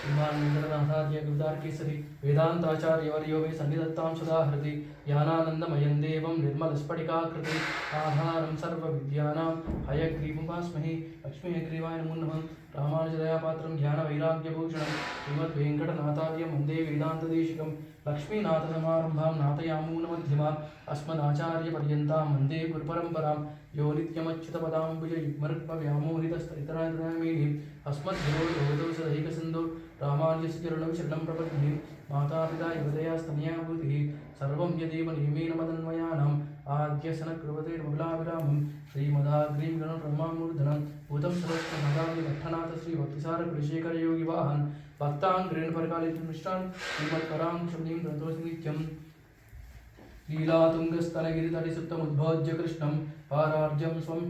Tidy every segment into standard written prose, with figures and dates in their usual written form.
श्रीमान्वेङ्कटनाथार्य कवितार्केसरी वेदान्ताचार्यवर्यो मे सन्निधत्तां सदा हृदि ज्ञानानन्दमयं देवं निर्मलस्फटिकाकृति आधारं सर्वविद्यानां हयग्रीवमुपास्महे लक्ष्मीहयग्रीवाय नमो नमः। रामानुजदयापात्रं ज्ञानवैराग्यभूषणं श्रीमद्वेङ्कटनाथार्यं वन्दे वेदान्तदेशिकं लक्ष्मीनाथसमारम्भां नाथयामूनमध्यमाम् अस्मदाचार्यपर्यन्तां वन्दे गुरुपरम्परां यो नित्यमच्युतपदाम्बुजयुग्मरुक्मव्यामोहितस्तरितरामेणिम् अस्मद्गुरोर्भगवतोऽसदैकसिन्धो रामानुजस्य चरणौ शरणं प्रपद्ये मातापिता युवतयास्तनया भूतिः सर्वं यदेव नियमेन मदन्वयानाम् आद्यसनकृपतेर्मङ्गलाभिरामं श्रीमदाग्रीं गणप्रमामूर्धनं भूतं सर्वस्वमदादिभट्टनाथ श्रीभक्तिसारकुलशेखरयोगिवाहन् भक्ताङ्ग्रेणपरकालितमिष्टान् श्रीमत्पराङ्कुशं ग्रन्थोऽस्मि नित्यम् लीलातुङ्गस्तनगिरितटिसुप्तमुद्भोज्य कृष्णं पारार्जं स्वं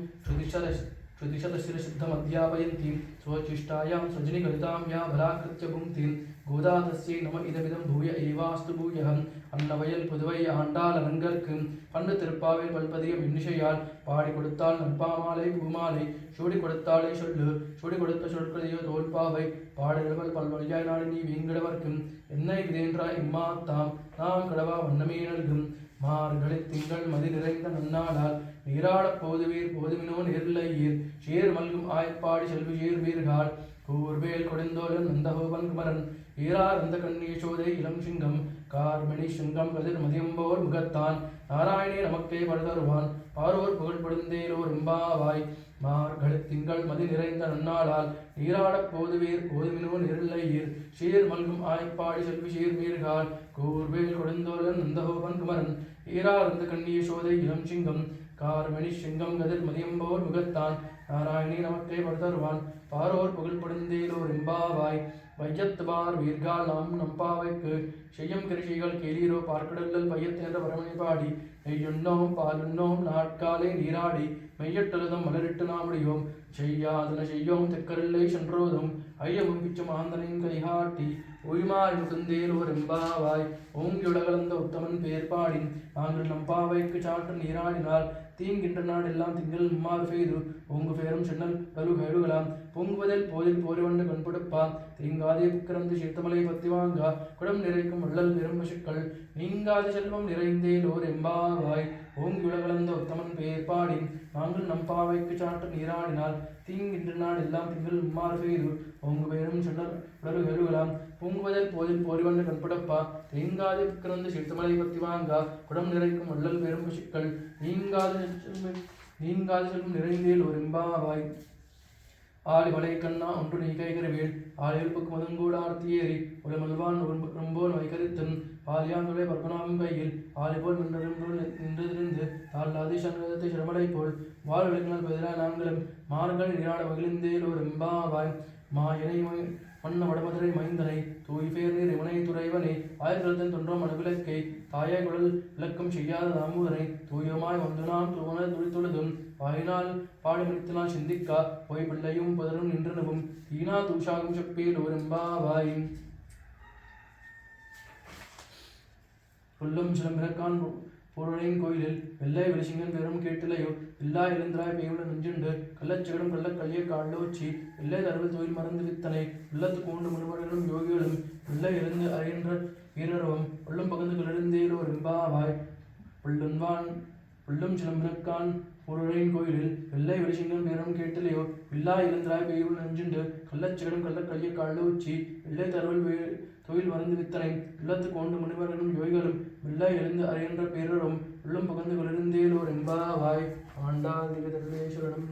श्रुतिशतशिरशुद्धमध्यापयन्तीं स्वचिष्टायां सजनिकलितां या बलाकृत्य भुङ्क्तीं गोदा तस्यै नम इदमिदं भूय एवास्तु भूयः அன்னவயல் புதுவை ஆண்டாள் அரங்கற்கும் பண்டு திருப்பாவில் பல்பதியம் இன்னிசையால் பாடி கொடுத்தாள் நற்பாமாலை பூமாலை சூடி கொடுத்தாளே சொல்லு சூடி கொடுத்த சொற்களையோ தோல்பாவை பாடுகிறவள் பல்வழியாய் நாடு நீ வீங்கிடவர்க்கும் என்னை விதேன்றாய் இம்மாத்தாம் நாம் கடவா வண்ணமே நல்கும் மார்கழித் திங்கள் மதி நிறைந்த நன்னாளால் நீராடப் போதுவீர் போதுமினோ நேர்லையீர் ஷேர் மல்கும் ஆய்ப்பாடி செல்வி ஷேர் வீர்கால் கூர்வேல் கொடுந்தோலன் நந்தகோபன் குமரன் ஈரார் அந்த கண்ணியசோதை இளம் சிங்கம் கார்மணி சிங்கம் கதிர் மதியம்போர் முகத்தான் நாராயணே நமக்கே படுதருவான் பாரோர் புகழ்படுந்தேலோர் எம்பாவாய் மார்கழித் திங்கள் மதி நிறைந்த நன்னாளால் நீராடப் போதுவீர் போதுமினோ நெருள்ளையீர் ஷீர் மல்கும் ஆய்ப்பாடி செல்வி ஷீர் மீர்கால் கூர்வேல் கொடுந்தோலன் நந்தகோபன் குமரன் ஈரார் அந்த கண்ணியசோதை இளம் சிங்கம் கார்மணி சிங்கம் கதிர் மதியம்போர் முகத்தான் நாராயணே நமக்கே படுதருவான் பாரோர் புகழ்படுந்தேலோர் எம்பாவாய் வையத்துபார் வீர்கால் நாம் நம்பாவைக்கு செய்யும் கிருஷிகள் கேளீரோ பார்க்கடல்லல் பையத் என்ற பரமனை பாடி நெய்யுண்ணோம் பாலுண்ணோம் நாட்காலே நீராடி மெய்யட்டெழுதும் மலரிட்டு நாமுடியோம் செய்யாதன செய்யோம் தெக்கரில்லை சென்றோதும் ஐயமும் பிச்சும் ஆந்தனையும் கைகாட்டி ஒய்மாறி முகுந்தேலோர் எம்பாவாய் ஓங்கியுலகளந்த உத்தமன் பேர் பாடி நாங்கள் நம்பாவைக்கு சாற்று நீராடினால் தீங்கின்ற நாடெல்லாம் திங்கள் மும்மாறு பெய்து ஓங்கு பேரும் சென்னல் கழுகலாம் பொங்குவதில் போதில் போரிவண்டு கண்படுப்பா தீங்காதே புக்கிரந்து சீர்த்தமலை பத்தி வாங்கா குடம் நிறைக்கும் வள்ளல் பெரும் பசுக்கள் நீங்காத செல்வம் நிறைந்தேலோர் எம்பாவாய் ஓங்கி உலகளந்த உத்தமன் பேர் பாடி நாங்கள் நம்பாவைக்கு சாற்று நீராடினால் தீங்கின்ற நாடெல்லாம் திங்கள் மும்மாறு பெய்து ஓங்கு பேரும் சென்னல் கழுகலாம் பொங்குவதில் போதில் போரிவண்டு கண்படுப்பா தீங்காதே புக்கிரந்து சீர்த்தமலை பத்தி வாங்கா குடம் நிறைக்கும் வள்ளல் பெரும் பசுக்கள் நீங்காத செல்வம் நிறைந்தேலோர் எம்பாவாய் ஆளி வளை கண்ணா ஒன்று நீ கைகரவேல் ஆளியல்புக்கு மதங்கூட ஆர்த்தியேறி உலமல்வான் ரொம்போல் வைகரித்தும் பாலியாங்குலை பற்பனாவும் கையில் ஆளி போல் நின்றிருந்து தாழ்லாதி சங்கத்தை சிரமலை போல் வாழ் விளக்கினால் பதிலா நாங்களும் மார்கள் நீராட மகிழ்ந்தேலோர் எம்பாவாய் மாயனை மன்ன வடமதுரை மைந்தனை தூய் பேர் நீர் இவனை துறைவனை ஆயிரத்தன் தொன்றும் அணுவிளக்கை தாயாய் குழல் விளக்கம் செய்யாத தாமோதரை தூயமாய் வந்து நாம் துவன துளித்துழுதும் வாயினால் பாடி முடித்தனால் சிந்திக்கா பொய் பிள்ளையும் புதரும் நின்றனவும் தீனா தூஷாகும் செப்பேல் ஒரு எம்பாவாய் புல்லும் சிலம்பிறக்கான் பொருளையின் கோயிலில் வெள்ளை வெளிசிங்கன் பெரும் கேட்டிலையோ இல்லா எழுந்திராய் பெய்யுள்ள நெஞ்சுண்டு கள்ளச்சிகடும் கள்ளக்கல்லிய காண்டோச்சி வெள்ளை தரவில் தொழில் மறந்து வித்தனை உள்ளத்து கூண்டு முனிவர்களும் யோகிகளும் வெள்ளை எழுந்து அறிகின்ற வீரரவம் உள்ளும் பகுந்து கிளர்ந்தேலோர் எம்பாவாய் புல்லும் சிலம்பினக்கான் பொருளையின் கோயிலில் வெள்ளை வெளிசிங்கன் பெரும் கேட்டிலையோ இல்லா எழுந்திராய் பெய்யுள்ள நெஞ்சுண்டு கள்ளச்சிகடும் கள்ளக்கல்லிய காண்டோச்சி வெள்ளை தரவில் தொழில் மறந்து வித்தனை உள்ளத்து கொண்டு முனிவர்களும் யோகிகளும் வெள்ளை எழுந்து அறிகின்ற பேரரும் உள்ளும் பகந்து கொளிர்ந்தேலோர் எம்பாவாய் ஆண்டாள் திவ்ய தர்மேஸ்வரனும்